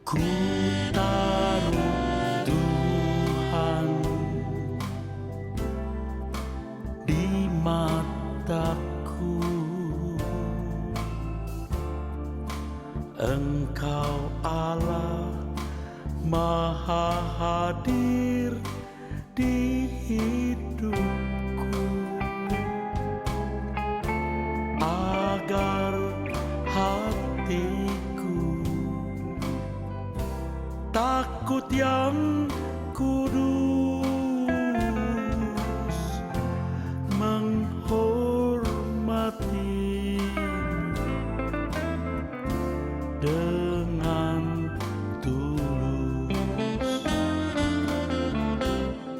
Ku taruh Tuhan di mataku, Engkau Allah Maha hadir di hidupku, agar hatiku takut yang kudus, menghormati dengan tulus.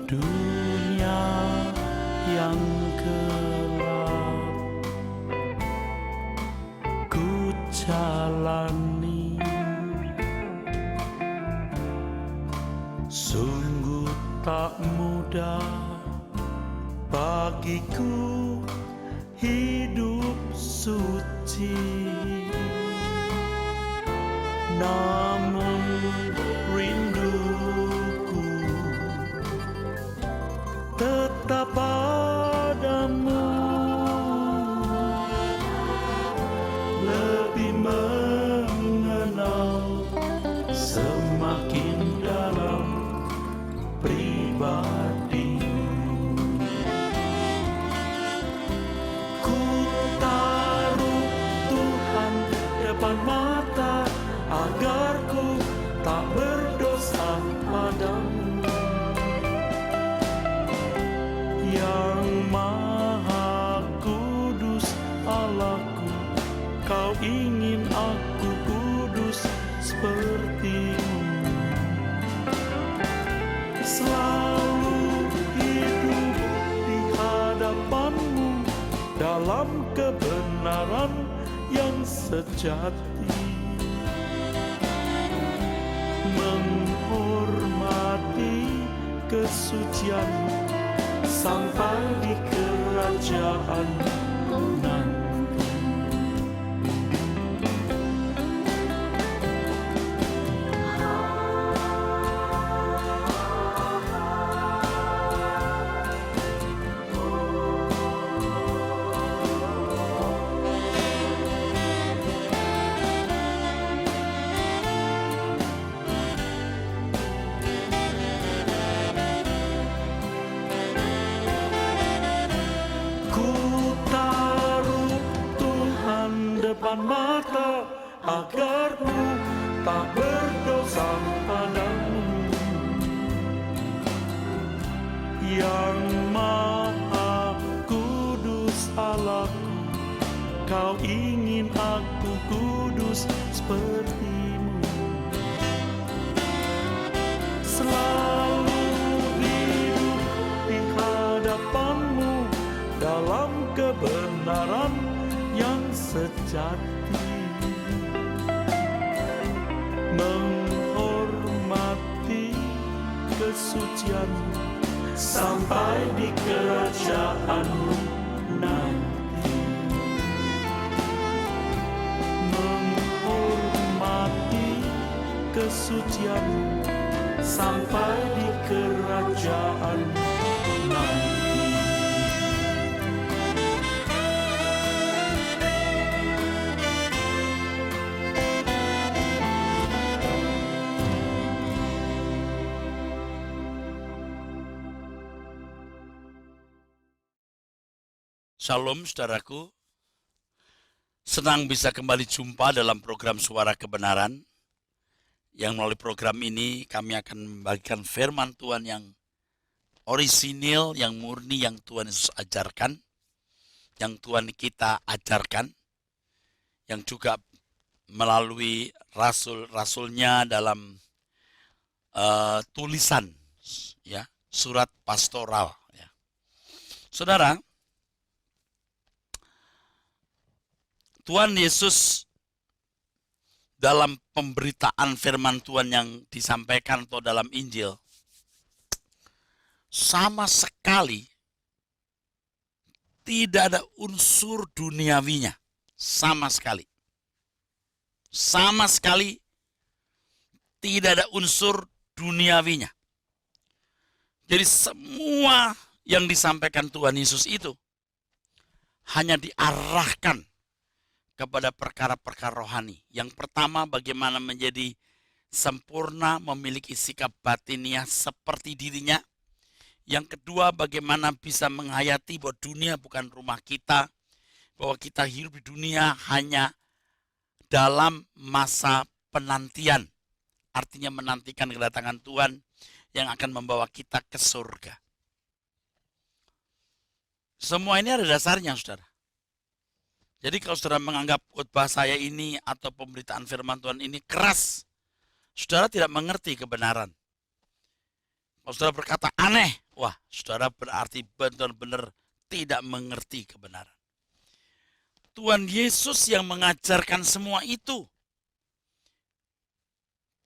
Dunia yang gelap ku jalani, sungguh tak mudah bagiku hidup suci. Namun rinduku tetap padamu, lebih mengenal semakin dalam pribadimu. Ku taruh Tuhan depan mata, agar ku tak berdosa padamu. Yang Maha Kudus Allahku, Kau ingin aku kudus seperti-Mu. Selalu hidup di hadapan-Mu dalam kebenaran yang sejati, menghormati kesucian sampai di kerajaan-Mu nanti. Depan mata, agar ku tak berdosa padamu. Yang Maha Kudus Allahku, Kau ingin aku kudus seperti-Mu. Selalu hidup di hadapan-Mu dalam kebenaran yang sejati, menghormati kesucian sampai di kerajaan-Mu nanti, menghormati kesucian sampai di kerajaan-Mu nanti. Shalom saudaraku, senang bisa kembali jumpa dalam program Suara Kebenaran, yang melalui program ini kami akan membagikan firman Tuhan yang orisinil, yang murni, yang Tuhan Yesus ajarkan, yang Tuhan kita ajarkan, yang juga melalui rasul-rasulnya dalam tulisan, ya, surat pastoral. Ya. Saudara, Tuhan Yesus dalam pemberitaan firman Tuhan yang disampaikan atau dalam Injil sama sekali tidak ada unsur duniawinya, sama sekali. Sama sekali tidak ada unsur duniawinya. Jadi semua yang disampaikan Tuhan Yesus itu hanya diarahkan kepada perkara-perkara rohani. Yang pertama, bagaimana menjadi sempurna, memiliki sikap batiniah seperti dirinya. Yang kedua, bagaimana bisa menghayati bahwa dunia bukan rumah kita, bahwa kita hidup di dunia hanya dalam masa penantian. Artinya menantikan kedatangan Tuhan yang akan membawa kita ke surga. Semua ini ada dasarnya, saudara. Jadi kalau saudara menganggap khotbah saya ini atau pemberitaan firman Tuhan ini keras, saudara tidak mengerti kebenaran. Kalau saudara berkata aneh, wah, saudara berarti benar-benar tidak mengerti kebenaran. Tuhan Yesus yang mengajarkan semua itu.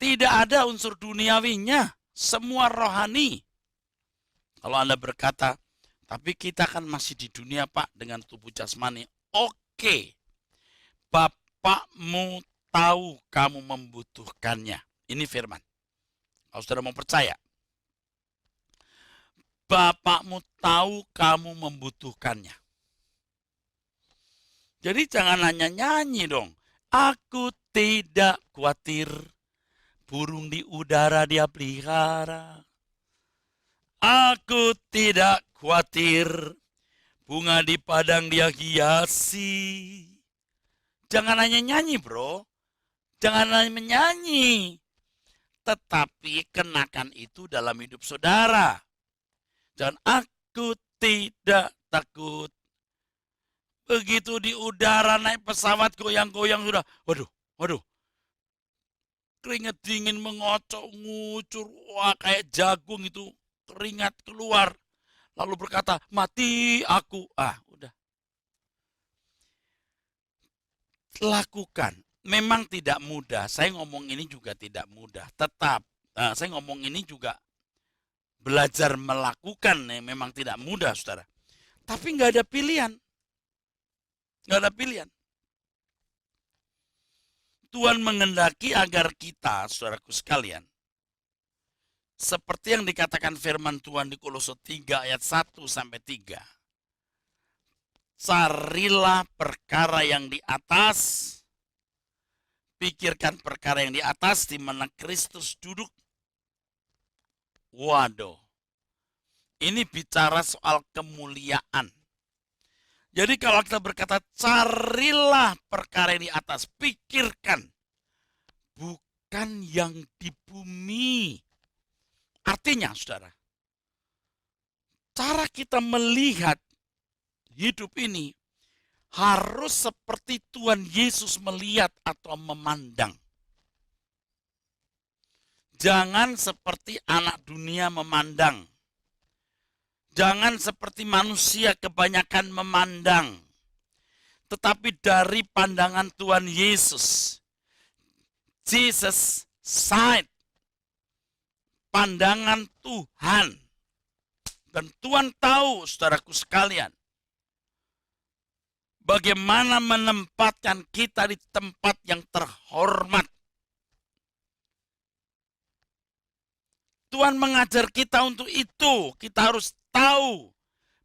Tidak ada unsur duniawinya, semua rohani. Kalau Anda berkata, tapi kita kan masih di dunia Pak dengan tubuh jasmani. Oke, Bapakmu tahu kamu membutuhkannya. Ini firman. Kalau saudara mau percaya. Bapakmu tahu kamu membutuhkannya. Jadi jangan hanya nyanyi dong. Aku tidak khawatir. Burung di udara dia pelihara. Aku tidak khawatir. Bunga di padang dia hiasi. Jangan hanya nyanyi bro. Jangan hanya menyanyi. Tetapi kenakan itu dalam hidup saudara. Dan aku tidak takut. Begitu di udara naik pesawat goyang-goyang sudah. Waduh. Keringat dingin mengocok, ngucur. Wah kayak jagung itu. Keringat keluar. Lalu berkata, mati aku. Udah. Lakukan. Memang tidak mudah. Saya ngomong ini juga tidak mudah. Saya ngomong ini juga belajar melakukan. Memang tidak mudah, saudara. Tapi nggak ada pilihan. Nggak ada pilihan. Tuhan mengendaki agar kita, saudaraku sekalian, seperti yang dikatakan firman Tuhan di Kolose 3 ayat 1 sampai 3. Carilah perkara yang di atas, pikirkan perkara yang di atas di mana Kristus duduk. Waduh, ini bicara soal kemuliaan. Jadi kalau kita berkata carilah perkara yang di atas, pikirkan. Bukan yang di bumi. Artinya saudara, cara kita melihat hidup ini harus seperti Tuhan Yesus melihat atau memandang. Jangan seperti anak dunia memandang. Jangan seperti manusia kebanyakan memandang. Tetapi dari pandangan Tuhan Yesus. Jesus sight. Pandangan Tuhan. Dan Tuhan tahu, saudaraku sekalian, bagaimana menempatkan kita di tempat yang terhormat. Tuhan mengajar kita untuk itu. Kita harus tahu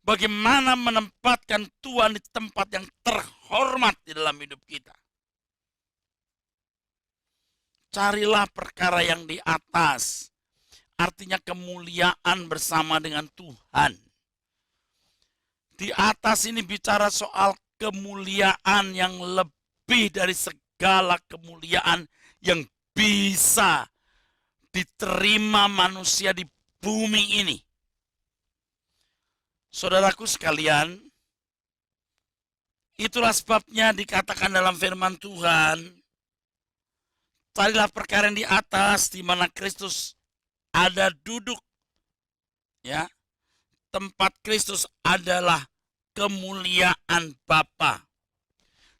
bagaimana menempatkan Tuhan di tempat yang terhormat di dalam hidup kita. Carilah perkara yang di atas. Artinya kemuliaan bersama dengan Tuhan. Di atas ini bicara soal kemuliaan yang lebih dari segala kemuliaan yang bisa diterima manusia di bumi ini. Saudaraku sekalian, itulah sebabnya dikatakan dalam firman Tuhan, carilah perkara yang di atas di mana Kristus ada duduk. Ya. Tempat Kristus adalah kemuliaan Bapa.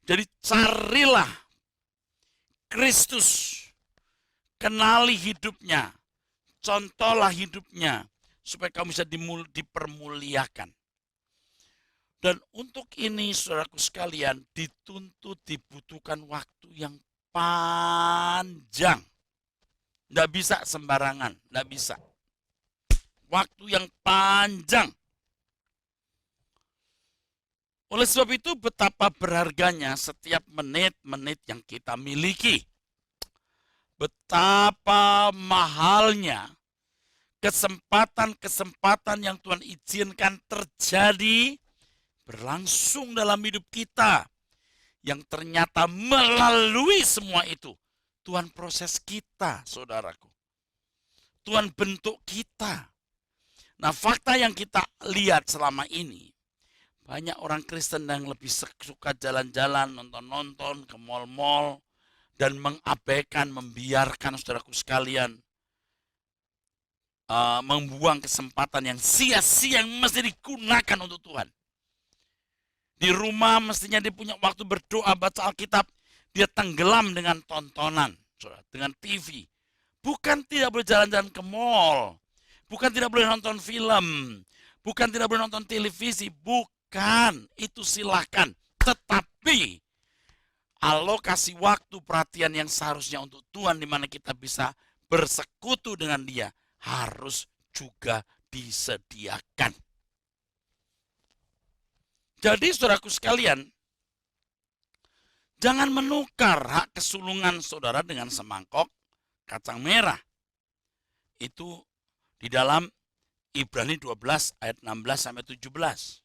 Jadi carilah Kristus. Kenali hidupnya. Contohlah hidupnya. Supaya kamu bisa dipermuliakan. Dan untuk ini saudaraku sekalian dituntut dibutuhkan waktu yang panjang. Nggak bisa sembarangan, nggak bisa. Waktu yang panjang. Oleh sebab itu betapa berharganya setiap menit-menit yang kita miliki. Betapa mahalnya kesempatan-kesempatan yang Tuhan izinkan terjadi berlangsung dalam hidup kita. Yang ternyata melalui semua itu, Tuhan proses kita, saudaraku. Tuhan bentuk kita. Nah, fakta yang kita lihat selama ini, banyak orang Kristen yang lebih suka jalan-jalan, nonton-nonton, ke mall-mall, dan mengabaikan, membiarkan saudaraku sekalian, membuang kesempatan yang sia-sia yang mesti digunakan untuk Tuhan. Di rumah mestinya dia punya waktu berdoa, baca Alkitab, dia tenggelam dengan tontonan, dengan TV. Bukan tidak boleh jalan-jalan ke mall, bukan tidak boleh nonton film, bukan tidak boleh nonton televisi, bukan, itu silahkan. Tetapi alokasi waktu perhatian yang seharusnya untuk Tuhan, di mana kita bisa bersekutu dengan Dia, harus juga disediakan. Jadi saudaraku sekalian, jangan menukar hak kesulungan saudara dengan semangkok kacang merah. Itu di dalam Ibrani 12 ayat 16 sampai 17.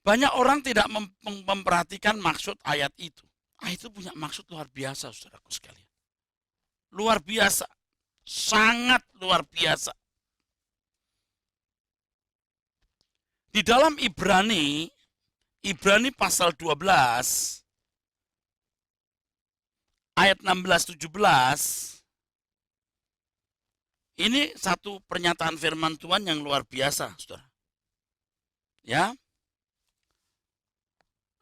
Banyak orang tidak memperhatikan maksud ayat itu. Itu punya maksud luar biasa, saudaraku sekalian. Luar biasa, sangat luar biasa. Di dalam Ibrani pasal 12 ayat 16-17, ini satu pernyataan firman Tuhan yang luar biasa, saudara. Ya,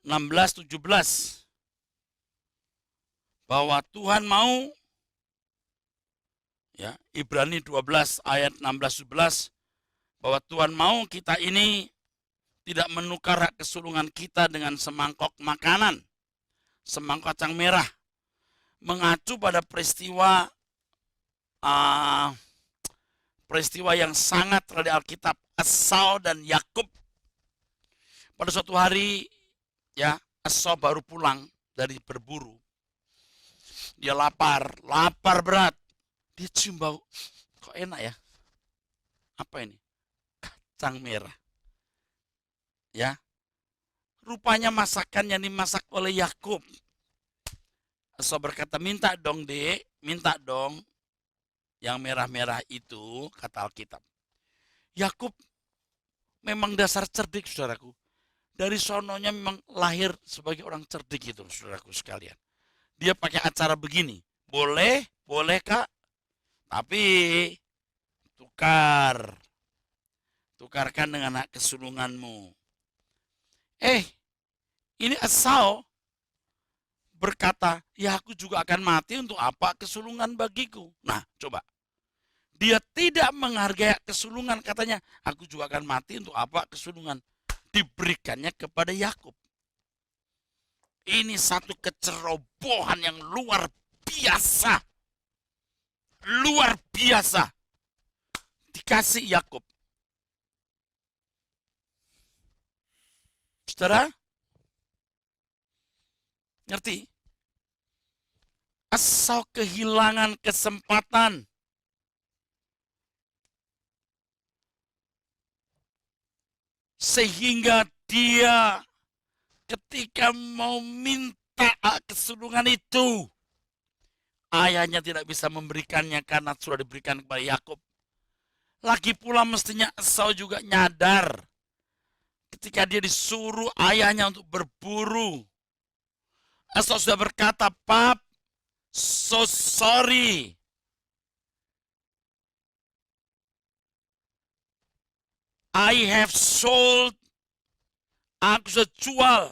16-17, bahwa Tuhan mau, ya, Ibrani 12 ayat 16-17, bahwa Tuhan mau kita ini tidak menukar hak kesulungan kita dengan semangkok makanan, semangkok kacang merah, mengacu pada peristiwa yang sangat terjadi Alkitab, Esau dan Yakub. Pada suatu hari, ya, Esau baru pulang dari berburu. Dia lapar berat. Dia cium bau, kok enak ya? Apa ini? Kacang merah. Ya, rupanya masakan yang dimasak oleh Yakub. Esau berkata, minta dong dek, minta dong yang merah-merah itu, kata Alkitab. Yakub memang dasar cerdik, saudaraku. Dari sononya memang lahir sebagai orang cerdik itu, saudaraku sekalian. Dia pakai acara begini, boleh kak, tapi tukarkan dengan hak kesulunganmu. Ini Esau berkata, ya aku juga akan mati, untuk apa kesulungan bagiku? Nah, coba. Dia tidak menghargai kesulungan, katanya, aku juga akan mati, untuk apa kesulungan? Diberikannya kepada Yakub. Ini satu kecerobohan yang luar biasa. Luar biasa. Dikasih Yakub. Saudara, ngerti? Esau kehilangan kesempatan. Sehingga dia ketika mau minta kesulungan itu, ayahnya tidak bisa memberikannya karena sudah diberikan kepada Yakub. Lagi pula mestinya Esau juga nyadar ketika dia disuruh ayahnya untuk berburu. Esau sudah berkata, Pap, so sorry. I have sold, aku sudah jual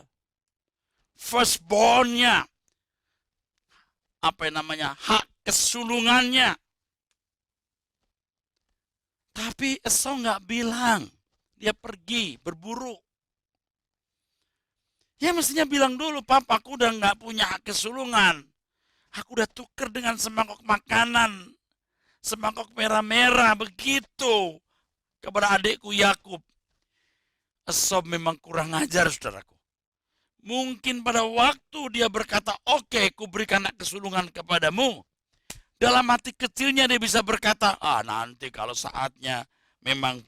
firstborn-nya, hak kesulungannya. Tapi Esau nggak bilang, dia pergi berburu. Ya mestinya bilang dulu, Pap, aku udah nggak punya hak kesulungan. Aku udah tuker dengan semangkok makanan. Semangkok merah-merah begitu kepada adikku Yakub. Esau memang kurang ajar, saudaraku. Mungkin pada waktu dia berkata, oke, kuberikan anak kesulungan kepadamu. Dalam hati kecilnya dia bisa berkata, nanti kalau saatnya memang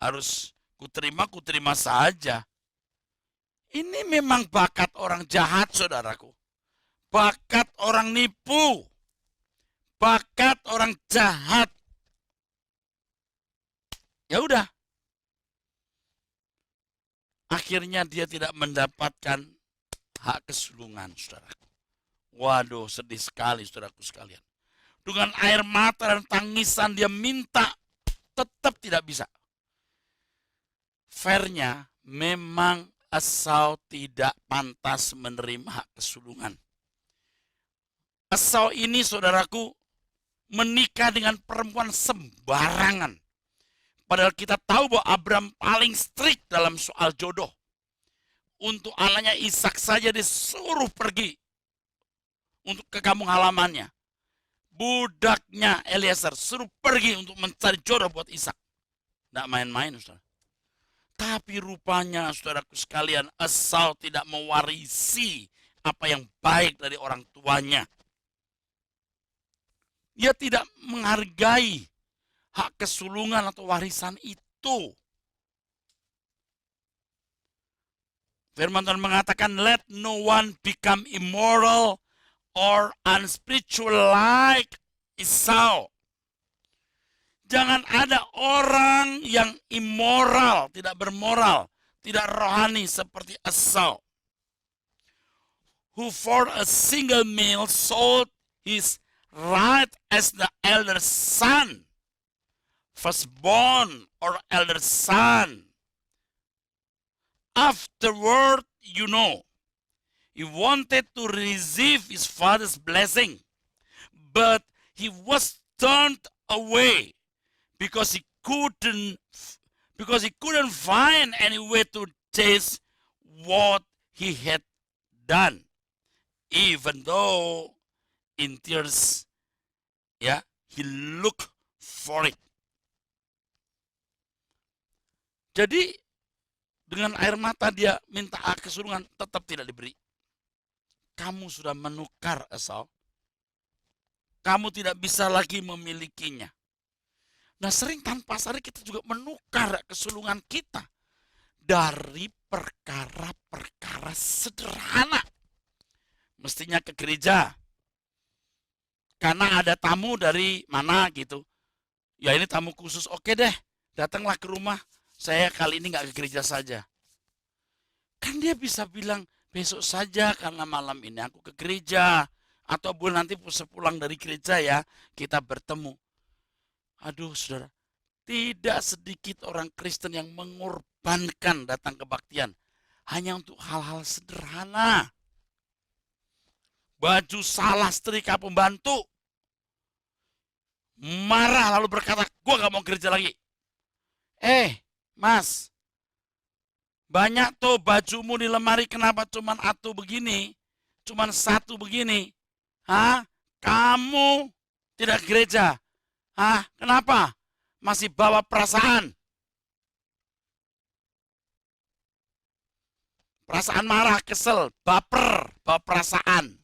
harus kuterima saja. Ini memang bakat orang jahat, saudaraku. Bakat orang nipu. Bakat orang jahat. Ya udah. Akhirnya dia tidak mendapatkan hak kesulungan, saudaraku. Waduh, sedih sekali, saudaraku sekalian. Dengan air mata dan tangisan dia minta, tetap tidak bisa. Fairnya, memang Esau tidak pantas menerima hak kesulungan. Esau ini, saudaraku, menikah dengan perempuan sembarangan. Padahal kita tahu bahwa Abraham paling strict dalam soal jodoh. Untuk anaknya Ishak saja disuruh pergi untuk ke kampung halamannya. Budaknya Eliezer suruh pergi untuk mencari jodoh buat Ishak. Tidak main-main, saudara. Tapi rupanya, saudaraku sekalian, Esau tidak mewarisi apa yang baik dari orang tuanya. Dia tidak menghargai hak kesulungan atau warisan itu. Firman Tuhan mengatakan, let no one become immoral or unspiritual like Esau. Jangan ada orang yang immoral, tidak bermoral, tidak rohani seperti Esau. Who for a single meal sold his right as the elder son. Firstborn or elder son. Afterward, he wanted to receive his father's blessing, but he was turned away because he couldn't find any way to taste what he had done, even though in tears, he looked for it. Jadi dengan air mata dia minta hak kesulungan, tetap tidak diberi. Kamu sudah menukar, Esau. Kamu tidak bisa lagi memilikinya. Nah, sering tanpa sadar kita juga menukar kesulungan kita dari perkara-perkara sederhana. Mestinya ke gereja. Karena ada tamu dari mana gitu. Ya ini tamu khusus, oke deh, datanglah ke rumah. Saya kali ini nggak ke gereja saja. Kan dia bisa bilang, besok saja karena malam ini aku ke gereja. Atau nanti sepulang dari gereja ya, kita bertemu. Aduh saudara, tidak sedikit orang Kristen yang mengorbankan datang kebaktian. Hanya untuk hal-hal sederhana. Baju salah setrika pembantu. Marah lalu berkata, gue gak mau gereja lagi. Mas, banyak tuh bajumu di lemari, kenapa cuman begini? Cuman satu begini. Kamu tidak gereja. Kenapa? Masih bawa perasaan. Perasaan marah, kesel, baper, bawa perasaan.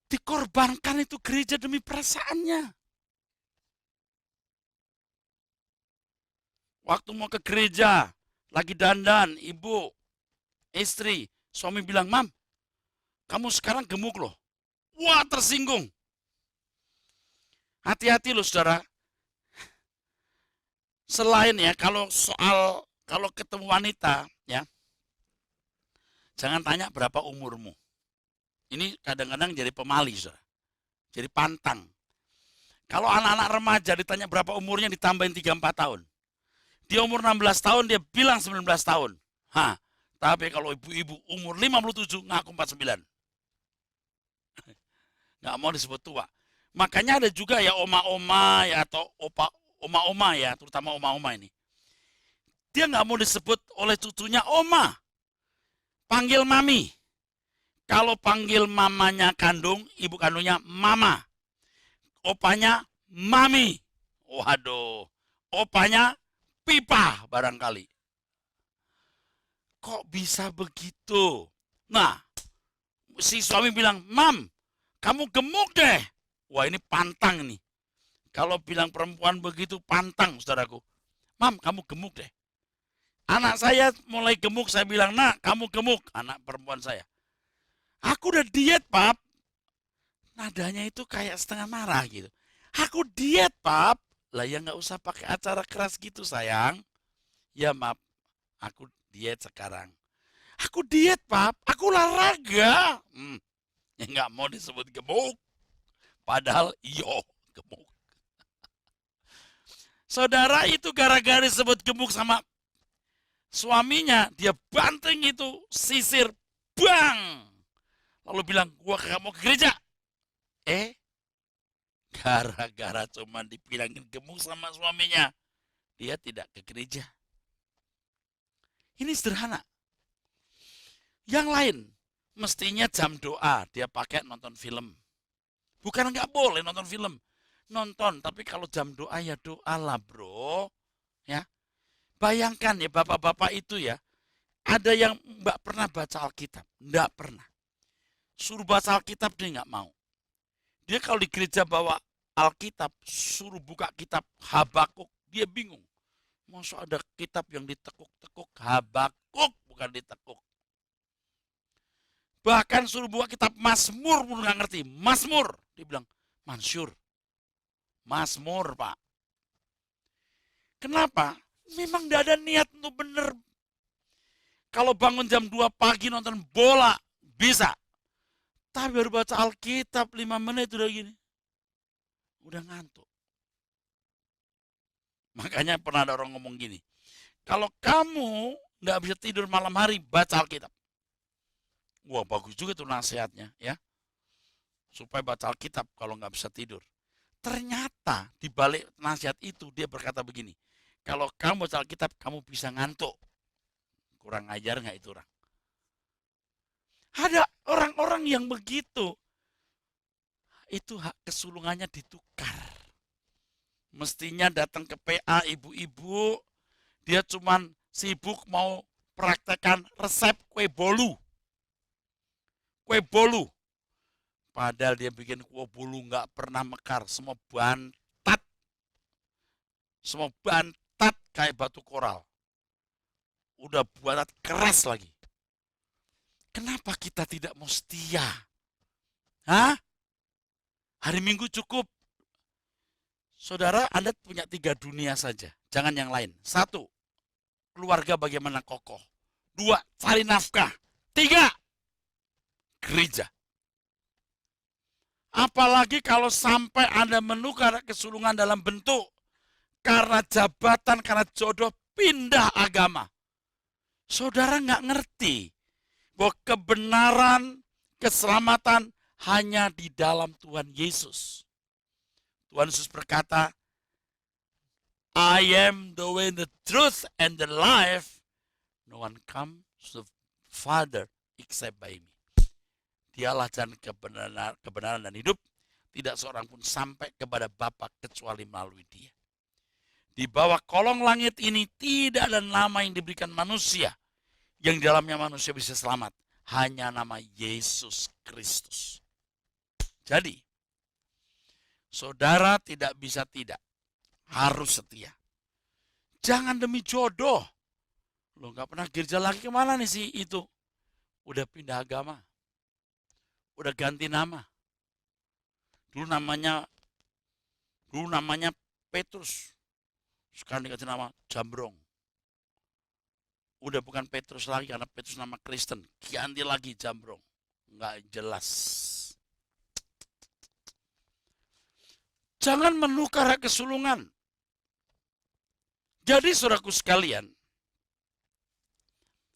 Dikorbankan itu gereja demi perasaannya. Waktu mau ke gereja, lagi dandan, ibu, istri, suami bilang, Mam, kamu sekarang gemuk loh. Wah, tersinggung. Hati-hati loh saudara. Selain kalau ketemu wanita, ya, jangan tanya berapa umurmu. Ini kadang-kadang jadi pemalis, saudara. Jadi pantang. Kalau anak-anak remaja ditanya berapa umurnya, ditambahin 3-4 tahun. Dia umur 16 tahun, dia bilang 19 tahun. Tapi kalau ibu-ibu umur 57, ngaku 49. Nggak mau disebut tua. Makanya ada juga ya oma-oma ya, atau oma-oma ya, terutama oma-oma ini. Dia nggak mau disebut oleh cucunya oma. Panggil mami. Kalau panggil mamanya kandung, ibu kandungnya mama. Opanya mami. Waduh. Opanya pipa barangkali. Kok bisa begitu? Nah, si suami bilang, "Mam, kamu gemuk deh." Wah, ini pantang nih. Kalau bilang perempuan begitu pantang, saudaraku. "Mam, kamu gemuk deh." Anak saya mulai gemuk, saya bilang, "Nak, kamu gemuk." Anak perempuan saya. "Aku udah diet, Pap." Nadanya itu kayak setengah marah gitu. "Aku diet, Pap." Lah ya nggak usah pakai acara keras gitu, sayang. "Ya, maaf, aku diet sekarang." "Aku diet, Pap. Aku olahraga." Ya nggak mau disebut gemuk. Padahal iyo gemuk. Saudara, itu gara-gara disebut gemuk sama suaminya, dia banting itu sisir, bang. Lalu bilang, "Gua kagak mau ke gereja." Gara-gara cuma dibilangin gemuk sama suaminya, dia tidak ke gereja. Ini sederhana. Yang lain, mestinya jam doa dia pakai nonton film. Bukan nggak boleh nonton film, nonton. Tapi kalau jam doa ya doalah, bro. Ya, bayangkan ya bapak-bapak itu ya, ada yang nggak pernah baca Alkitab, nggak pernah. Suruh baca Alkitab dia nggak mau. Dia kalau di gereja bawa Alkitab, suruh buka kitab Habakuk, dia bingung. Masa ada kitab yang ditekuk-tekuk? Habakuk bukan ditekuk. Bahkan suruh buka kitab Mazmur pun nggak ngerti. Mazmur, dia bilang Mansur. Mazmur, Pak. Kenapa? Memang tidak ada niat untuk benar. Kalau bangun jam 2 pagi nonton bola, bisa. Tapi baru baca Alkitab 5 menit udah gini. Udah ngantuk. Makanya pernah ada orang ngomong gini. Kalau kamu nggak bisa tidur malam hari, baca Alkitab. Wah, bagus juga tuh nasihatnya ya. Supaya baca Alkitab kalau nggak bisa tidur. Ternyata di balik nasihat itu dia berkata begini. Kalau kamu baca Alkitab, kamu bisa ngantuk. Kurang ajar nggak itu orang? Ada orang-orang yang begitu. Itu hak kesulungannya ditukar. Mestinya datang ke PA ibu-ibu, dia cuman sibuk mau praktekkan resep kue bolu. Kue bolu. Padahal dia bikin kue bolu nggak pernah mekar. Semua bantat. Semua bantat kayak batu koral. Udah bantat keras lagi. Kenapa kita tidak mau setia? Hah? Hari Minggu cukup. Saudara, Anda punya 3 dunia saja. Jangan yang lain. 1, keluarga bagaimana kokoh. 2, cari nafkah. 3, gereja. Apalagi kalau sampai Anda menukar kesulungan dalam bentuk karena jabatan, karena jodoh, pindah agama. Saudara nggak ngerti bahwa kebenaran, keselamatan hanya di dalam Tuhan Yesus. Tuhan Yesus berkata, "I am the way, the truth, and the life. No one comes to the Father except by me." Dialah jalan kebenaran dan hidup. Tidak seorang pun sampai kepada Bapa kecuali melalui Dia. Di bawah kolong langit ini tidak ada nama yang diberikan manusia yang di dalamnya manusia bisa selamat. Hanya nama Yesus Kristus. Jadi, saudara tidak bisa tidak. Harus setia. Jangan demi jodoh. Lo gak pernah gereja lagi, kemana nih sih itu? Udah pindah agama. Udah ganti nama. Dulu namanya Petrus. Sekarang dikasih nama Jambrong. Udah bukan Petrus lagi karena Petrus nama Kristen. Ganti lagi Jambrong. Nggak jelas. Jangan menukar kesulungan. Jadi saudaraku sekalian,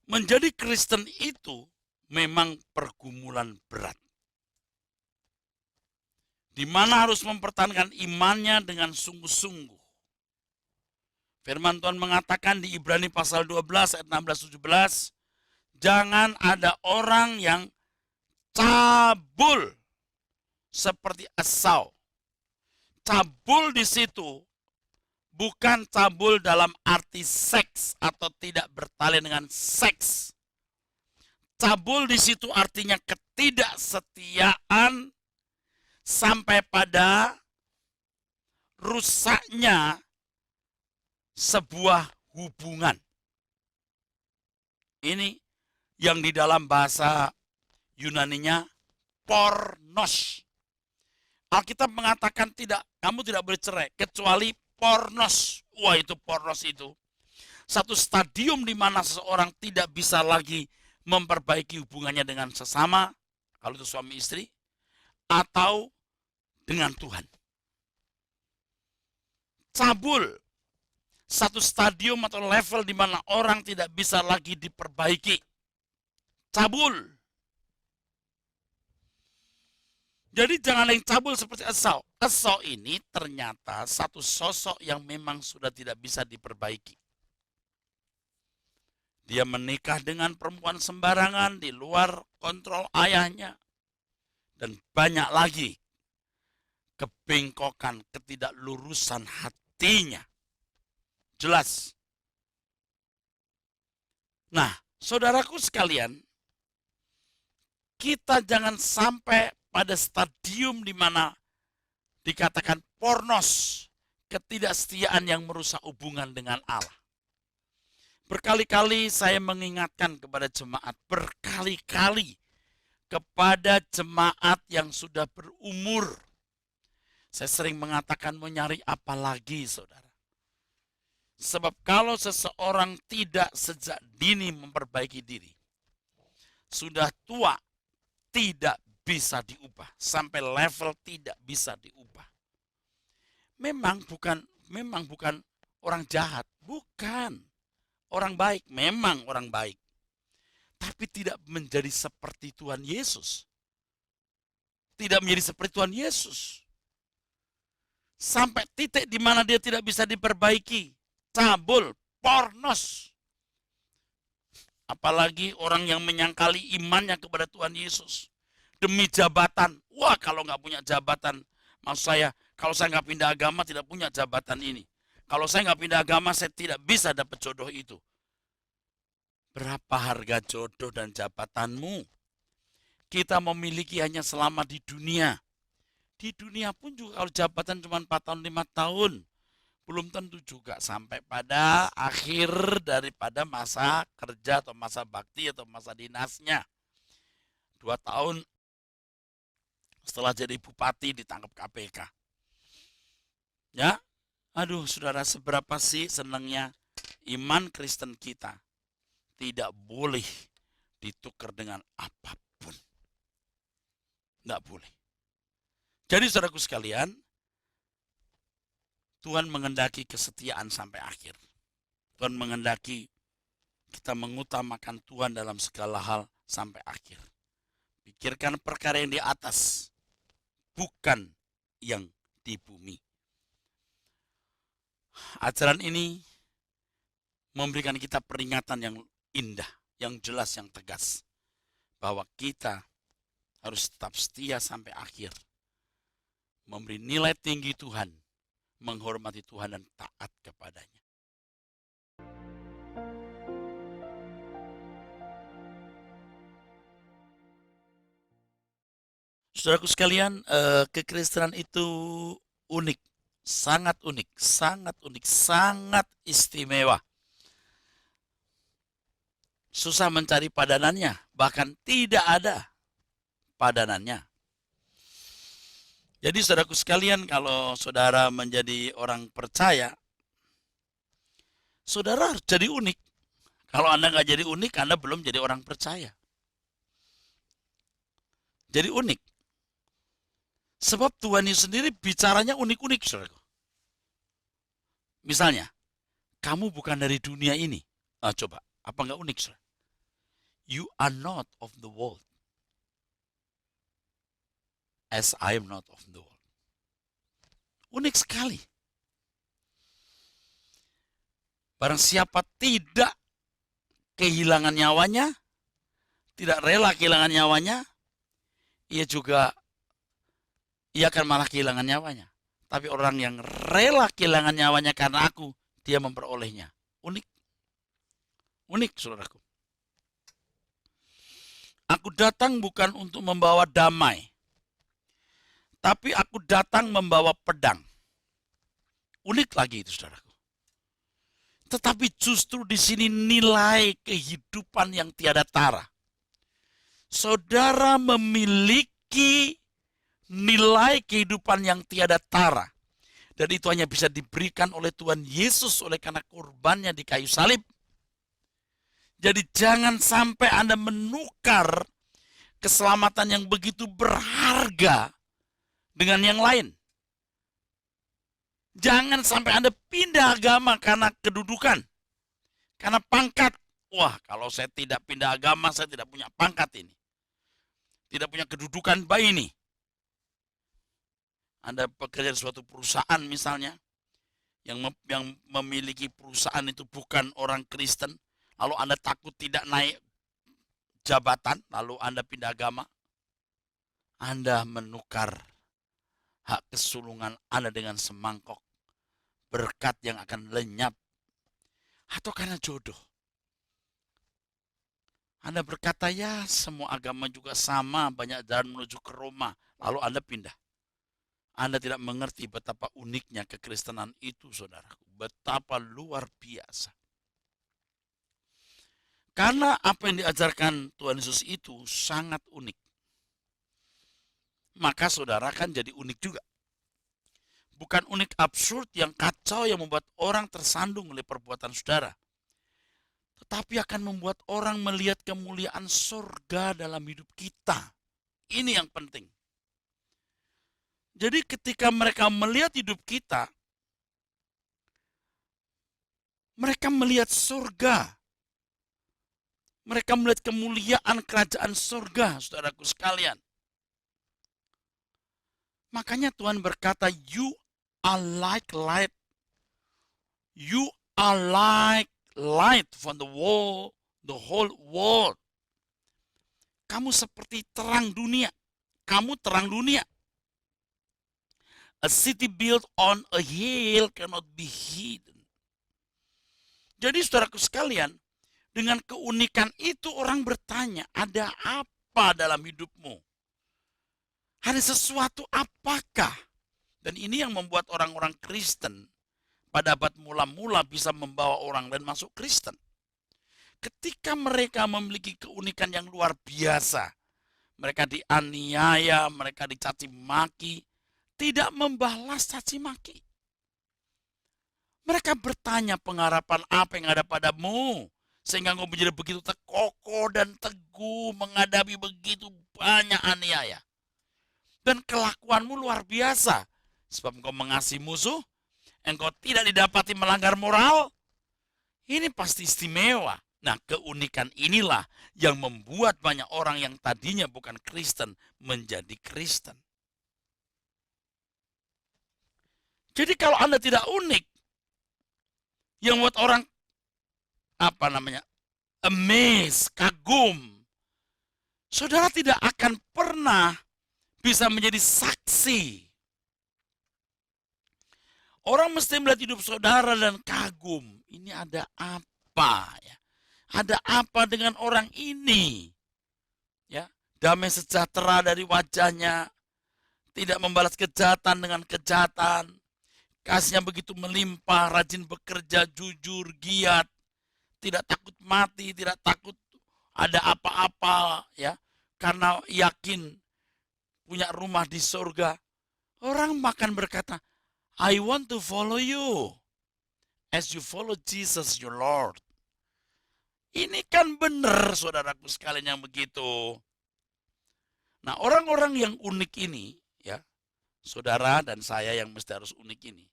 menjadi Kristen itu memang pergumulan berat. Di mana harus mempertahankan imannya dengan sungguh-sungguh. Firman Tuhan mengatakan di Ibrani pasal 12 ayat 16-17, jangan ada orang yang cabul seperti Esau. Cabul di situ bukan cabul dalam arti seks atau tidak bertali dengan seks. Cabul di situ artinya ketidaksetiaan sampai pada rusaknya sebuah hubungan. Ini yang di dalam bahasa Yunaninya pornos. Alkitab mengatakan kamu tidak boleh cerai kecuali pornos. Wah, itu pornos itu satu stadium di mana seseorang tidak bisa lagi memperbaiki hubungannya dengan sesama, kalau itu suami istri, atau dengan Tuhan. Cabul, satu stadium atau level di mana orang tidak bisa lagi diperbaiki. Cabul. Jadi jangan yang cabul seperti Esau. Esau ini ternyata satu sosok yang memang sudah tidak bisa diperbaiki. Dia menikah dengan perempuan sembarangan di luar kontrol ayahnya. Dan banyak lagi kebengkokan, ketidaklurusan hatinya. Jelas. Nah, saudaraku sekalian, kita jangan sampai pada stadium di mana dikatakan pornos, ketidaksetiaan yang merusak hubungan dengan Allah. Berkali-kali saya mengingatkan kepada jemaat, berkali-kali kepada jemaat yang sudah berumur. Saya sering mengatakan mau nyari apa lagi, saudara. Sebab kalau seseorang tidak sejak dini memperbaiki diri, sudah tua, tidak bisa diubah. Sampai level tidak bisa diubah. Memang bukan orang jahat. Bukan. Orang baik, memang orang baik. Tapi tidak menjadi seperti Tuhan Yesus. Tidak menjadi seperti Tuhan Yesus. Sampai titik di mana dia tidak bisa diperbaiki. Cabul, pornos. Apalagi orang yang menyangkali imannya kepada Tuhan Yesus. Demi jabatan. Wah, kalau nggak punya jabatan, maksud saya, kalau saya nggak pindah agama tidak punya jabatan ini. Kalau saya nggak pindah agama, saya tidak bisa dapat jodoh itu. Berapa harga jodoh dan jabatanmu? Kita memiliki hanya selama di dunia. Di dunia pun juga kalau jabatan cuma 4 tahun, 5 tahun. Belum tentu juga sampai pada akhir daripada masa kerja atau masa bakti atau masa dinasnya. 2 tahun setelah jadi bupati ditangkap KPK. Ya, aduh saudara, seberapa sih senangnya iman Kristen kita tidak boleh ditukar dengan apapun. Tidak boleh. Jadi saudaraku sekalian, Tuhan mengendaki kesetiaan sampai akhir. Tuhan mengendaki kita mengutamakan Tuhan dalam segala hal sampai akhir. Pikirkan perkara yang di atas, bukan yang di bumi. Ajaran ini memberikan kita peringatan yang indah, yang jelas, yang tegas. Bahwa kita harus tetap setia sampai akhir. Memberi nilai tinggi Tuhan, menghormati Tuhan dan taat kepadanya. Saudaraku sekalian, kekristenan itu unik, sangat unik, sangat unik, sangat istimewa. Susah mencari padanannya, bahkan tidak ada padanannya. Jadi saudaraku sekalian, kalau saudara menjadi orang percaya, saudara harus jadi unik. Kalau Anda nggak jadi unik, Anda belum jadi orang percaya. Jadi unik. Sebab Tuhan Yesus sendiri bicaranya unik-unik, saudara. Misalnya, kamu bukan dari dunia ini. Coba, apa nggak unik, saudara? You are not of the world, as I am not of the world. Unik sekali. Barang siapa tidak kehilangan nyawanya, tidak rela kehilangan nyawanya, ia akan malah kehilangan nyawanya. Tapi orang yang rela kehilangan nyawanya karena aku, dia memperolehnya. Unik. Unik, saudaraku. Aku datang bukan untuk membawa damai, tapi aku datang membawa pedang. Unik lagi itu, saudaraku. Tetapi justru di sini nilai kehidupan yang tiada tara. Saudara memiliki nilai kehidupan yang tiada tara. Dan itu hanya bisa diberikan oleh Tuhan Yesus oleh karena kurbannya di kayu salib. Jadi jangan sampai Anda menukar keselamatan yang begitu berharga dengan yang lain. Jangan sampai Anda pindah agama karena kedudukan, karena pangkat. Wah, kalau saya tidak pindah agama, saya tidak punya pangkat ini. Tidak punya kedudukan baik ini. Anda bekerja di suatu perusahaan misalnya, yang memiliki perusahaan itu bukan orang Kristen, lalu Anda takut tidak naik jabatan, lalu Anda pindah agama, Anda menukar hak kesulungan Anda dengan semangkok berkat yang akan lenyap, atau karena jodoh. Anda berkata, ya semua agama juga sama, banyak jalan menuju ke Roma, lalu Anda pindah. Anda tidak mengerti betapa uniknya kekristenan itu, saudaraku. Betapa luar biasa. Karena apa yang diajarkan Tuhan Yesus itu sangat unik. Maka saudara kan jadi unik juga. Bukan unik absurd yang kacau yang membuat orang tersandung oleh perbuatan saudara. Tetapi akan membuat orang melihat kemuliaan surga dalam hidup kita. Ini yang penting. Jadi ketika mereka melihat hidup kita, mereka melihat surga. Mereka melihat kemuliaan kerajaan surga, saudaraku sekalian. Makanya Tuhan berkata, you are like light. You are like light from the whole world. Kamu seperti terang dunia. Kamu terang dunia. A city built on a hill cannot be hidden. Jadi saudaraku sekalian, dengan keunikan itu orang bertanya, ada apa dalam hidupmu? Ada sesuatu apakah? Dan ini yang membuat orang-orang Kristen pada abad mula-mula bisa membawa orang lain masuk Kristen. Ketika mereka memiliki keunikan yang luar biasa, mereka dianiaya, mereka dicaci maki, tidak membalas caci maki. Mereka bertanya, pengharapan apa yang ada padamu? Sehingga engkau menjadi begitu kokoh dan teguh menghadapi begitu banyak aniaya. Dan kelakuanmu luar biasa. Sebab engkau mengasihi musuh, engkau tidak didapati melanggar moral. Ini pasti istimewa. Nah, keunikan inilah yang membuat banyak orang yang tadinya bukan Kristen menjadi Kristen. Jadi kalau Anda tidak unik, yang membuat orang amazed, kagum, saudara tidak akan pernah bisa menjadi saksi. Orang mesti melihat hidup saudara dan kagum. Ini ada apa ya? Ada apa dengan orang ini? Ya, damai sejahtera dari wajahnya, tidak membalas kejahatan dengan kejahatan. Kasihnya begitu melimpah, rajin bekerja, jujur, giat, tidak takut mati, tidak takut ada apa-apa, ya, karena yakin punya rumah di surga. Orang makan berkata, I want to follow you as you follow Jesus your Lord. Ini kan benar, saudaraku sekalian yang begitu. Nah, orang-orang yang unik ini, ya, saudara dan saya yang mesti harus unik ini,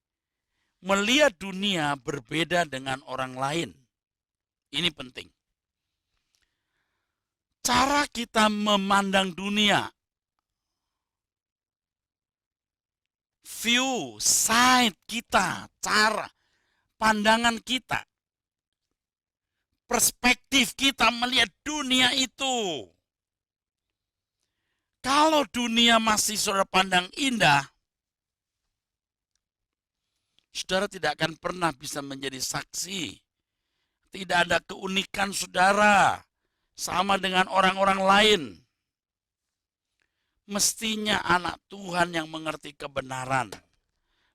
melihat dunia berbeda dengan orang lain. Ini penting. Cara kita memandang dunia, view, sight kita, cara, pandangan kita, perspektif kita melihat dunia itu. Kalau dunia masih saudara pandang indah, saudara tidak akan pernah bisa menjadi saksi. Tidak ada keunikan saudara sama dengan orang-orang lain. Mestinya anak Tuhan yang mengerti kebenaran,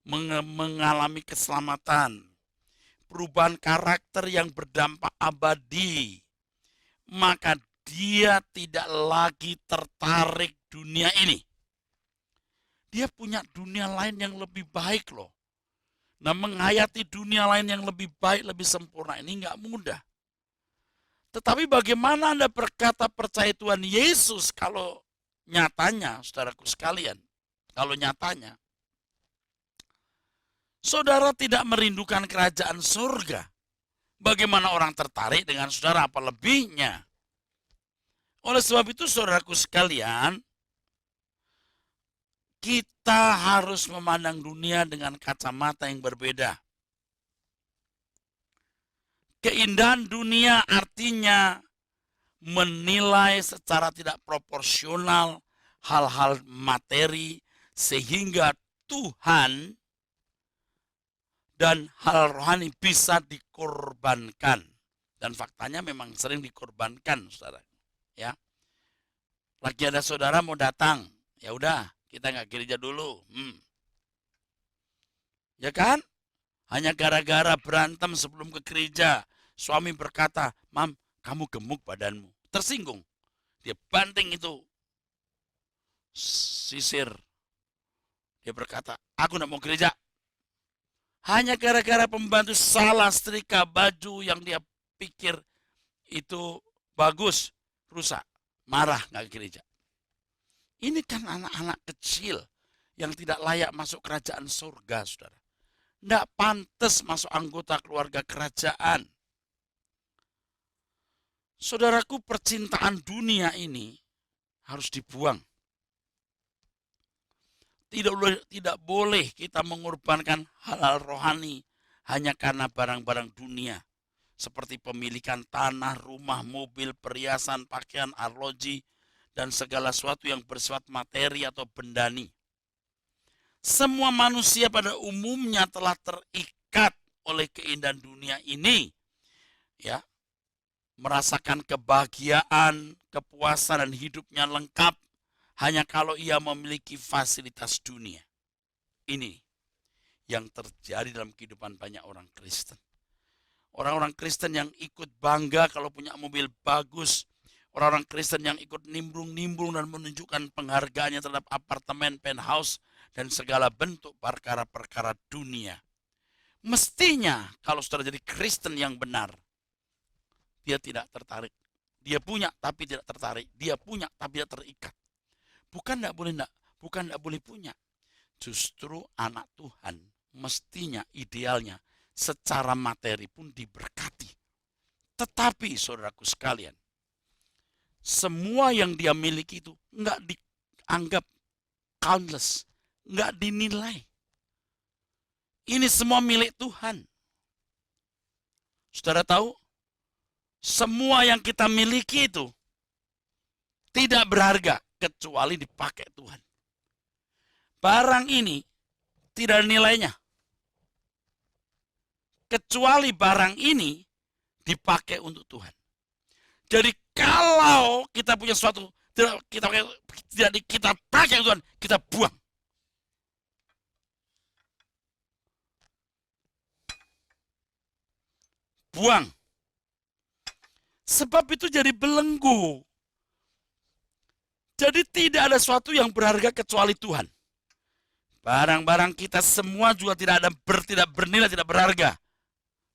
mengalami keselamatan, perubahan karakter yang berdampak abadi, maka dia tidak lagi tertarik dunia ini. Dia punya dunia lain yang lebih baik loh. Nah, menghayati dunia lain yang lebih baik, lebih sempurna ini nggak mudah. Tetapi bagaimana Anda berkata percaya Tuhan Yesus kalau nyatanya, saudaraku sekalian, kalau nyatanya, saudara tidak merindukan kerajaan surga. Bagaimana orang tertarik dengan saudara, apa lebihnya? Oleh sebab itu, saudaraku sekalian, kita harus memandang dunia dengan kacamata yang berbeda. Keindahan dunia artinya menilai secara tidak proporsional hal-hal materi sehingga Tuhan dan hal rohani bisa dikorbankan. Dan faktanya memang sering dikorbankan, saudara. Ya, lagi ada saudara mau datang, ya udah kita nggak gereja dulu, ya kan? Hanya gara-gara berantem sebelum ke gereja, suami berkata, "Mam, kamu gemuk badanmu." Tersinggung, dia banting itu sisir. Dia berkata, "Aku tidak mau gereja." Hanya gara-gara pembantu salah setrika baju yang dia pikir itu bagus, rusak, marah nggak ke gereja. Ini kan anak-anak kecil yang tidak layak masuk kerajaan surga, saudara. Tidak pantas masuk anggota keluarga kerajaan. Saudaraku, percintaan dunia ini harus dibuang. Tidak boleh kita mengorbankan hal-hal rohani hanya karena barang-barang dunia. Seperti pemilikan tanah, rumah, mobil, perhiasan, pakaian, arloji, dan segala sesuatu yang bersifat materi atau bendani. Semua manusia pada umumnya telah terikat oleh keindahan dunia ini. Ya, merasakan kebahagiaan, kepuasan, dan hidupnya lengkap hanya kalau ia memiliki fasilitas dunia. Ini yang terjadi dalam kehidupan banyak orang Kristen. Orang-orang Kristen yang ikut bangga kalau punya mobil bagus. Orang-orang Kristen yang ikut nimbrung-nimbrung dan menunjukkan penghargaannya terhadap apartemen, penthouse, dan segala bentuk perkara-perkara dunia. Mestinya kalau saudara jadi Kristen yang benar, dia tidak tertarik. Dia punya tapi tidak tertarik. Dia punya tapi tidak terikat. Bukan tidak boleh punya. Justru anak Tuhan mestinya idealnya secara materi pun diberkati. Tetapi saudaraku sekalian, semua yang dia miliki itu nggak dianggap countless, nggak dinilai. Ini semua milik Tuhan. Saudara tahu, semua yang kita miliki itu tidak berharga kecuali dipakai Tuhan. Barang ini tidak ada nilainya kecuali barang ini dipakai untuk Tuhan. Jadi kalau kita punya sesuatu tidak kita pakai Tuhan, kita buang. Buang. Sebab itu jadi belenggu. Jadi tidak ada sesuatu yang berharga kecuali Tuhan. Barang-barang kita semua juga tidak bernilai, tidak berharga.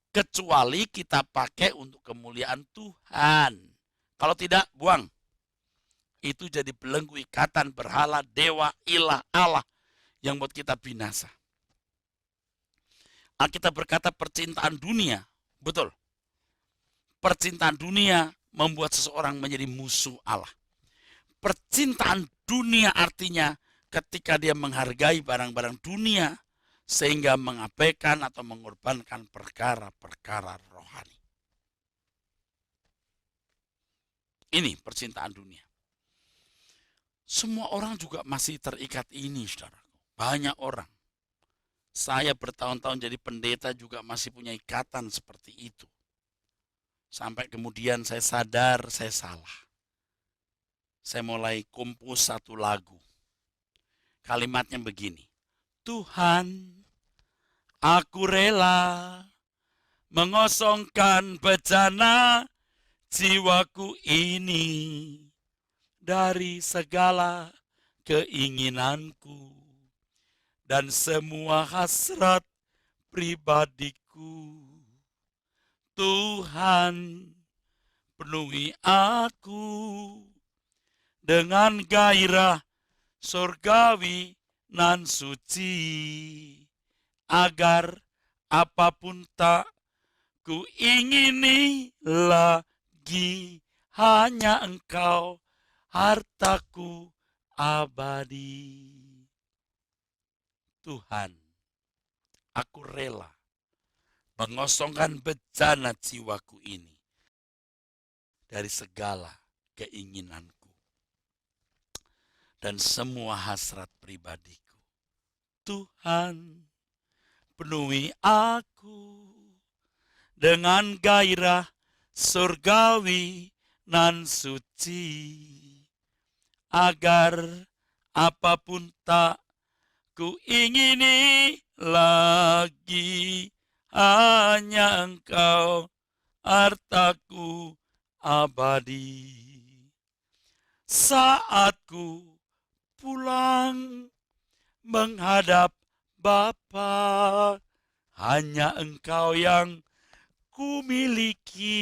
Kecuali kita pakai untuk kemuliaan Tuhan. Kalau tidak, buang. Itu jadi belenggu ikatan berhala, dewa, ilah, Allah yang buat kita binasa. Alkitab berkata percintaan dunia, betul. Percintaan dunia membuat seseorang menjadi musuh Allah. Percintaan dunia artinya ketika dia menghargai barang-barang dunia sehingga mengabaikan atau mengorbankan perkara-perkara rohani. Ini percintaan dunia. Semua orang juga masih terikat ini, saudaraku. Banyak orang. Saya bertahun-tahun jadi pendeta juga masih punya ikatan seperti itu. Sampai kemudian saya sadar saya salah. Saya mulai kompos satu lagu. Kalimatnya begini. Tuhan, aku rela mengosongkan bejana jiwaku ini dari segala keinginanku dan semua hasrat pribadiku. Tuhan, penuhi aku dengan gairah surgawi nan suci, agar apapun tak ku ingini lagi, hanya Engkau hartaku abadi. Tuhan, aku rela mengosongkan bejana jiwaku ini dari segala keinginanku dan semua hasrat pribadiku. Tuhan, penuhi aku dengan gairah surgawi nan suci, agar apapun tak ku ingini lagi, hanya Engkau hartaku abadi. Saat ku pulang menghadap Bapa, hanya Engkau yang ku miliki.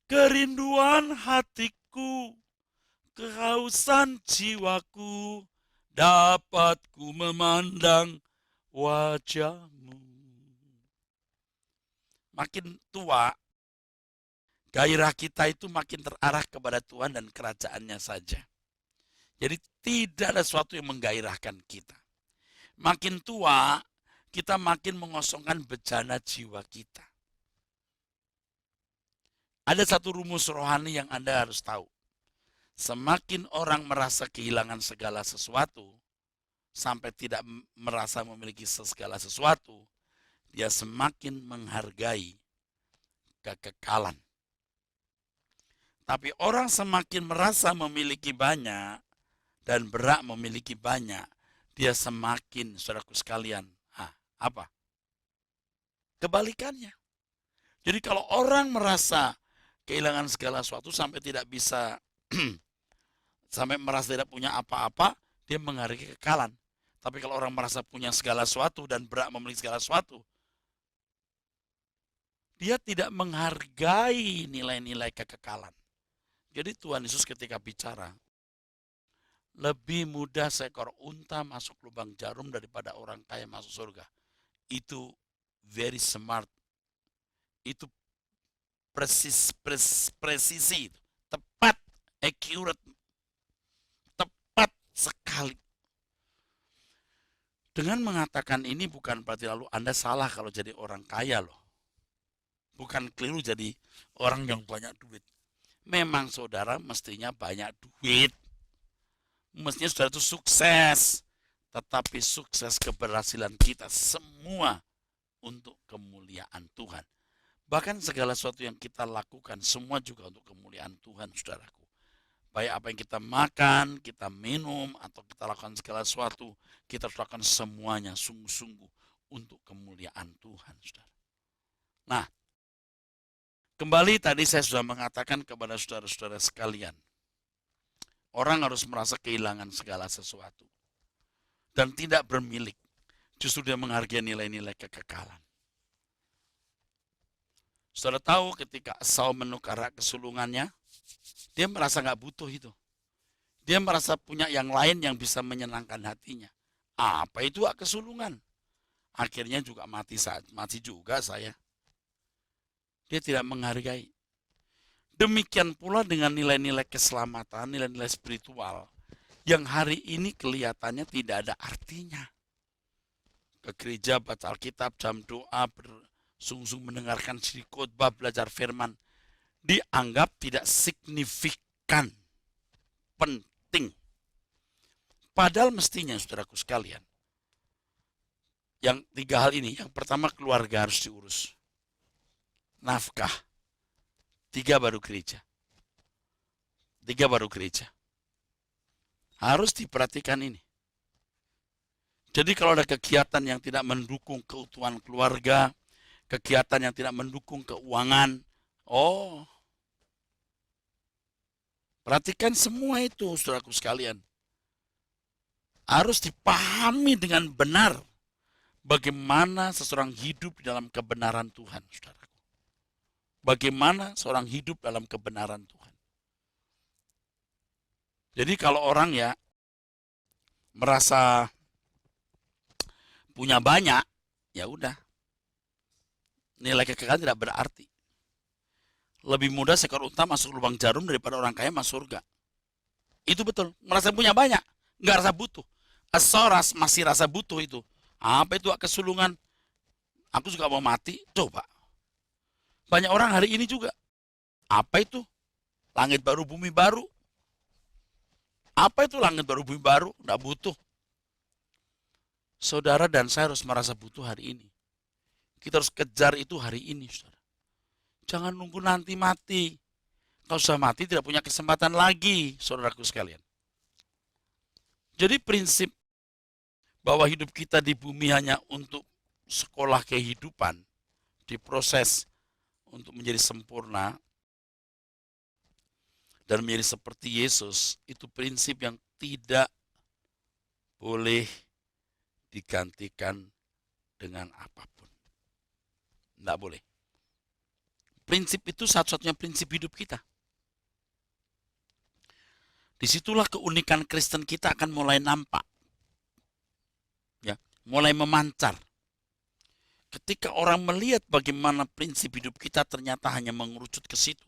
Kerinduan hatiku, kehausan jiwaku, dapat ku memandang wajah-Mu. Makin tua, gairah kita itu makin terarah kepada Tuhan dan kerajaannya saja. Jadi tidak ada sesuatu yang menggairahkan kita. Makin tua, kita makin mengosongkan bejana jiwa kita. Ada satu rumus rohani yang Anda harus tahu. Semakin orang merasa kehilangan segala sesuatu, sampai tidak merasa memiliki segala sesuatu, dia semakin menghargai kekekalan. Tapi orang semakin merasa memiliki banyak dan berhak memiliki banyak, dia semakin, saudaraku sekalian, apa? Kebalikannya. Jadi kalau orang merasa kehilangan segala sesuatu sampai tidak bisa, sampai merasa tidak punya apa-apa, dia menghargai kekekalan. Tapi kalau orang merasa punya segala sesuatu dan berhak memiliki segala sesuatu, dia tidak menghargai nilai-nilai kekekalan. Jadi Tuhan Yesus ketika bicara, lebih mudah seekor unta masuk lubang jarum daripada orang kaya masuk surga. Itu very smart. Itu presisi, tepat, accurate, tepat sekali. Dengan mengatakan ini bukan berarti lalu Anda salah kalau jadi orang kaya loh. Bukan keliru jadi orang yang banyak duit. Memang saudara mestinya banyak duit. Mestinya saudara itu sukses. Tetapi sukses keberhasilan kita semua untuk kemuliaan Tuhan. Bahkan segala sesuatu yang kita lakukan semua juga untuk kemuliaan Tuhan, saudaraku. Baik apa yang kita makan, kita minum, atau kita lakukan segala sesuatu, kita lakukan semuanya sungguh-sungguh untuk kemuliaan Tuhan, saudara. Nah, kembali tadi saya sudah mengatakan kepada saudara-saudara sekalian, orang harus merasa kehilangan segala sesuatu dan tidak bermilik. Justru dia menghargai nilai-nilai kekekalan. Saudara tahu ketika Esau menukar hak kesulungannya, dia merasa nggak butuh itu. Dia merasa punya yang lain yang bisa menyenangkan hatinya. Apa itu hak kesulungan? Akhirnya juga mati juga saya. Dia tidak menghargai. Demikian pula dengan nilai-nilai keselamatan, nilai-nilai spiritual yang hari ini kelihatannya tidak ada artinya. Ke gereja, baca Alkitab, jam doa, bersungguh-sungguh mendengarkan siri khotbah, belajar firman, dianggap tidak signifikan, Padahal mestinya, saudaraku sekalian, yang 3 hal ini, yang pertama keluarga harus diurus. Nafkah. 3 baru gereja. 3 baru gereja. Harus diperhatikan ini. Jadi kalau ada kegiatan yang tidak mendukung keutuhan keluarga, kegiatan yang tidak mendukung keuangan, perhatikan semua itu, saudaraku sekalian. Harus dipahami dengan benar bagaimana seseorang hidup di dalam kebenaran Tuhan, saudaraku. Bagaimana seorang hidup dalam kebenaran Tuhan. Jadi kalau orang ya merasa punya banyak, ya udah. Nilai kekayaan tidak berarti. Lebih mudah seekor unta masuk lubang jarum daripada orang kaya masuk surga. Itu betul. Merasa punya banyak, nggak rasa butuh. Asoras masih rasa butuh itu. Apa itu kesulungan? Aku juga mau mati. Coba. Banyak orang hari ini juga. Apa itu? Langit baru, bumi baru. Apa itu langit baru, bumi baru? Nggak butuh. Saudara dan saya harus merasa butuh hari ini. Kita harus kejar itu hari ini, saudara. Jangan nunggu nanti mati. Kalau sudah mati tidak punya kesempatan lagi, saudaraku sekalian. Jadi prinsip bahwa hidup kita di bumi hanya untuk sekolah kehidupan, diproses untuk menjadi sempurna, dan menjadi seperti Yesus, itu prinsip yang tidak boleh digantikan dengan apapun. Tidak boleh. Prinsip itu satu-satunya prinsip hidup kita. Disitulah keunikan Kristen kita akan mulai nampak. Ya, mulai memancar. Ketika orang melihat bagaimana prinsip hidup kita ternyata hanya mengerucut ke situ.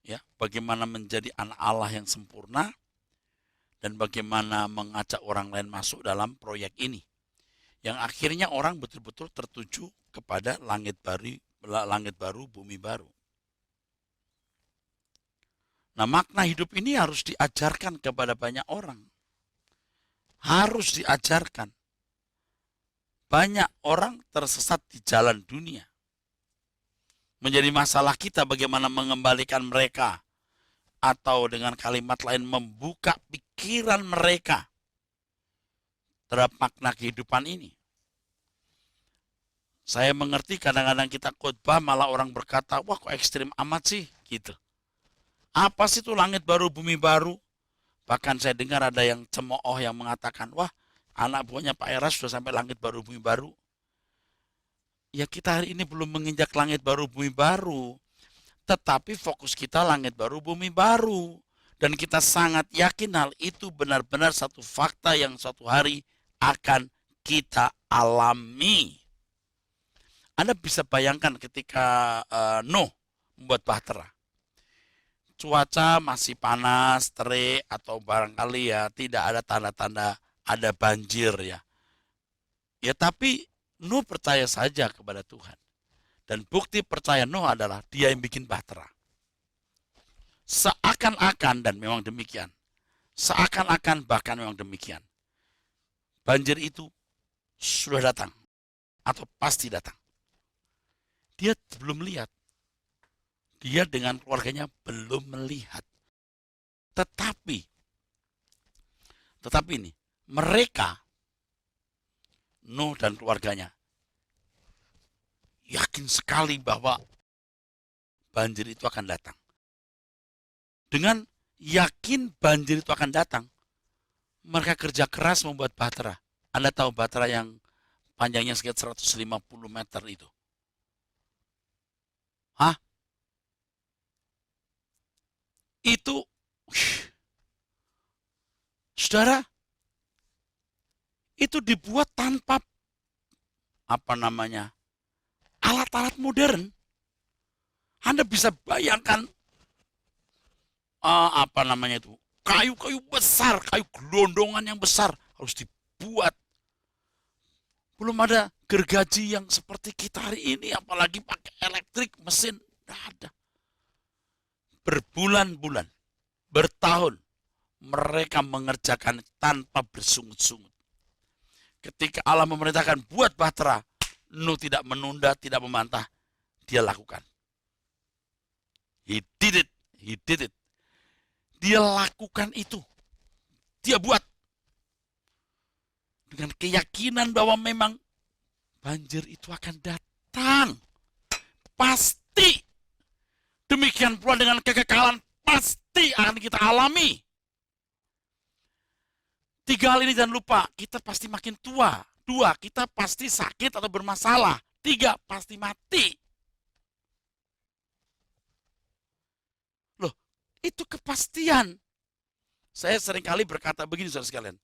Ya, bagaimana menjadi anak Allah yang sempurna, dan bagaimana mengajak orang lain masuk dalam proyek ini. Yang akhirnya orang betul-betul tertuju kepada langit baru, bumi baru. Nah, makna hidup ini harus diajarkan kepada banyak orang. Harus diajarkan. Banyak orang tersesat di jalan dunia. Menjadi masalah kita bagaimana mengembalikan mereka. Atau dengan kalimat lain membuka pikiran mereka terhadap makna kehidupan ini. Saya mengerti kadang-kadang kita khotbah malah orang berkata, wah kok ekstrim amat sih gitu. Apa sih itu langit baru, bumi baru? Bahkan saya dengar ada yang cemooh yang mengatakan, wah anak buahnya Pak Era sudah sampai langit baru, bumi baru. Ya kita hari ini belum menginjak langit baru, bumi baru. Tetapi fokus kita langit baru, bumi baru. Dan kita sangat yakin hal itu benar-benar satu fakta yang suatu hari akan kita alami. Anda bisa bayangkan ketika Nuh membuat bahtera. Cuaca masih panas, terik, atau barangkali ya tidak ada tanda-tanda ada banjir ya. Ya tapi Nuh percaya saja kepada Tuhan. Dan bukti percaya Nuh adalah dia yang bikin bahtera. Seakan-akan, dan memang demikian. Seakan-akan bahkan memang demikian. Banjir itu sudah datang. Atau pasti datang. Dia belum lihat. Dia dengan keluarganya belum melihat. Tetapi ini, mereka, Nuh dan keluarganya, yakin sekali bahwa banjir itu akan datang. Dengan yakin banjir itu akan datang, mereka kerja keras membuat bahtera. Anda tahu bahtera yang panjangnya sekitar 150 meter itu? Hah? Itu, saudara, itu dibuat tanpa alat-alat modern. Anda bisa bayangkan kayu-kayu besar, kayu gelondongan yang besar harus dibuat. Belum ada gergaji yang seperti kita hari ini, apalagi pakai elektrik, mesin, tidak ada. Berbulan-bulan, bertahun, mereka mengerjakan tanpa bersungut-sungut. Ketika Allah memerintahkan buat bahtera, Nuh tidak menunda, tidak membantah, dia lakukan. He did it. Dia lakukan itu. Dia buat. Dengan keyakinan bahwa memang banjir itu akan datang. Pasti. Demikian pula dengan kekekalan pasti akan kita alami. 3 hal ini jangan lupa, kita pasti makin tua. 2, kita pasti sakit atau bermasalah. 3, pasti mati. Loh, itu kepastian. Saya seringkali berkata begini, saudara sekalian.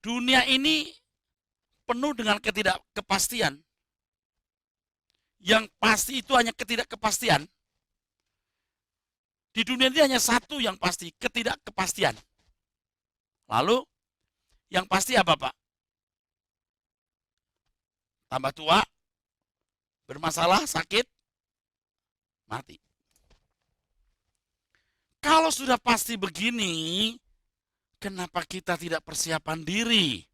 Dunia ini penuh dengan ketidakkepastian. Yang pasti itu hanya ketidakkepastian. Di dunia ini hanya satu yang pasti, ketidakkepastian. Lalu, yang pasti apa, Pak? Tambah tua, bermasalah, sakit, mati. Kalau sudah pasti begini, kenapa kita tidak persiapan diri?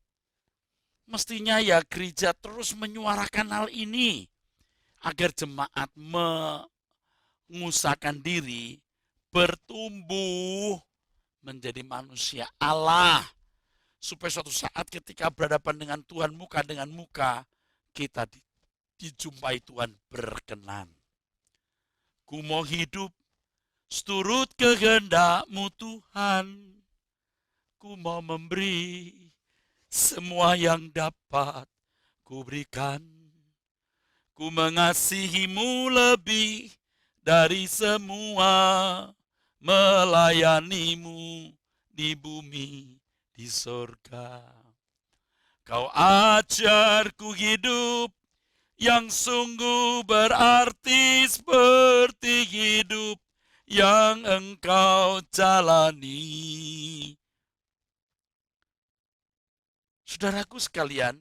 Mestinya ya gereja terus menyuarakan hal ini, agar jemaat mengusahakan diri, bertumbuh menjadi manusia Allah. Supaya suatu saat ketika berhadapan dengan Tuhan muka dengan muka, kita dijumpai Tuhan berkenan. Ku mau hidup seturut kehendak-Mu Tuhan. Ku mau memberi semua yang dapat ku berikan. Ku mengasihi-Mu lebih dari semua, melayani-Mu di bumi, di sorga. Kau ajarku hidup yang sungguh berarti seperti hidup yang Engkau jalani. Saudaraku sekalian,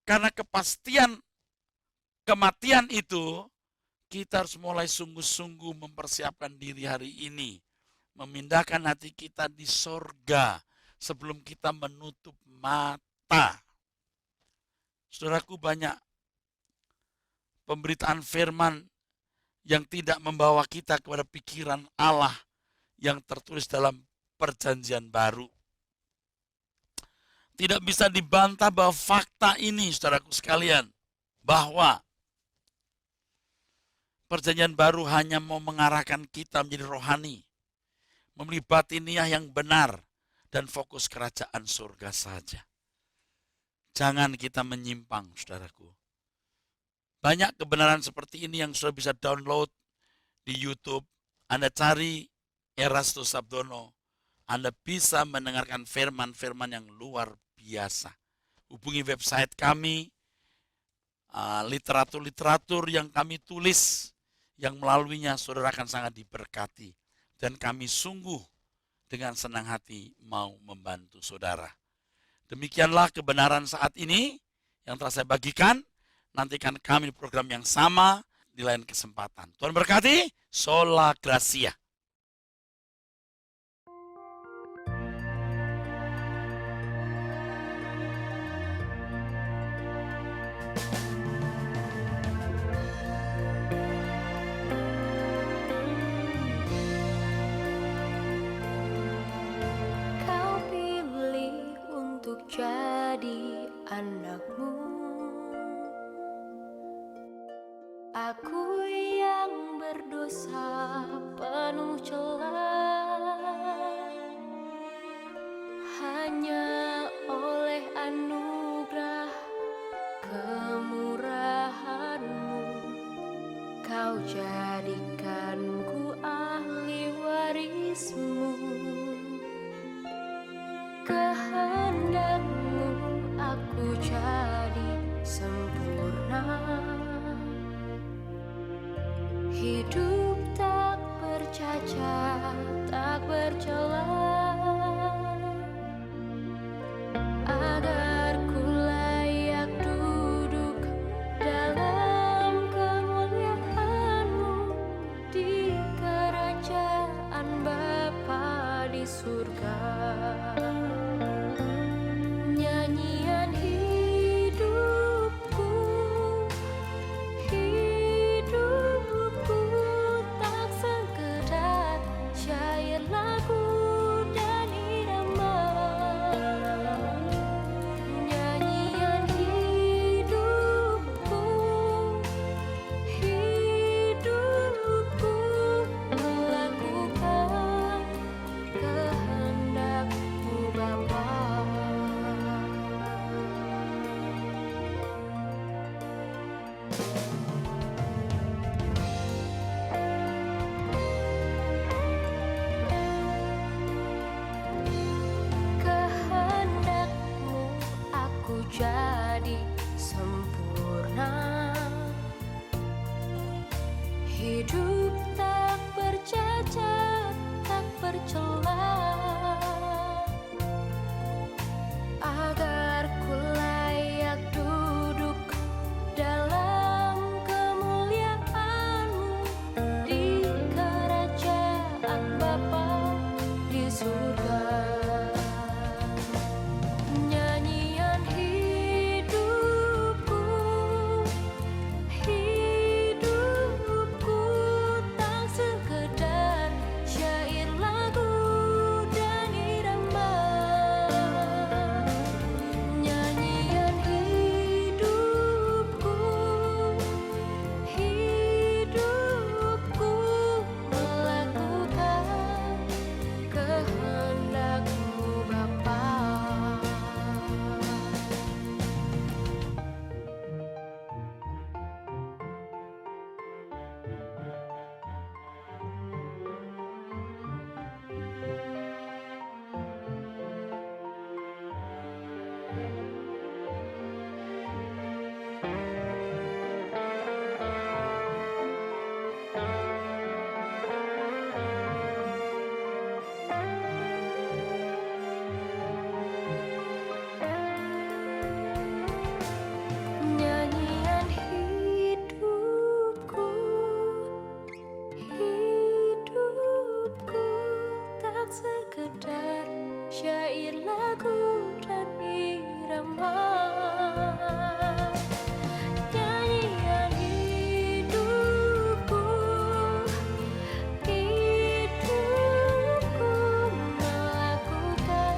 karena kepastian kematian itu, kita harus mulai sungguh-sungguh mempersiapkan diri hari ini. Memindahkan hati kita di sorga sebelum kita menutup mata. Saudaraku, banyak pemberitaan firman yang tidak membawa kita kepada pikiran Allah yang tertulis dalam perjanjian baru. Tidak bisa dibantah bahwa fakta ini, saudaraku sekalian, bahwa perjanjian baru hanya mau mengarahkan kita menjadi rohani, memiliki batiniah yang benar, dan fokus kerajaan surga saja. Jangan kita menyimpang, saudaraku. Banyak kebenaran seperti ini yang sudah bisa download di YouTube. Anda cari Erastus Sabdono. Anda bisa mendengarkan firman-firman yang luar biasa. Hubungi website kami, literatur-literatur yang kami tulis, yang melaluinya saudara akan sangat diberkati. Dan kami sungguh dengan senang hati mau membantu saudara. Demikianlah kebenaran saat ini yang telah saya bagikan. Nantikan kami di program yang sama di lain kesempatan. Tuhan berkati, sola gracia. Jadi anak-Mu, aku yang berdosa penuh celah, hanya oleh anugerah kemurahan-Mu, Kau jadikanku ahli waris-Mu. Kehendak-Mu aku jadi sempurna, hidup tak bercacat, tak bercela. sempurna. Hidup tak bercacat, tak bercela, agar ku layak duduk dalam kemuliaan-Mu di kerajaan Bapa di surga. Nyanyian hidupku, hidupku tak sekedar syair lagu dan irama. Nyanyian hidupku, hidupku melakukan kehendak-Mu Bapa. Nyanyian hidupku, hidupku tak sekedar syair lagu dan irama. Nyanyian hidupku, hidupku melakukan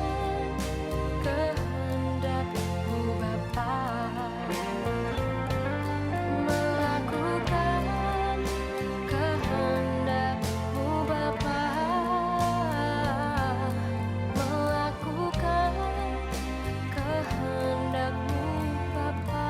kehendak-Mu Bapa. Melakukan kehendak-Mu Bapa. Melakukan kehendak-Mu Bapa.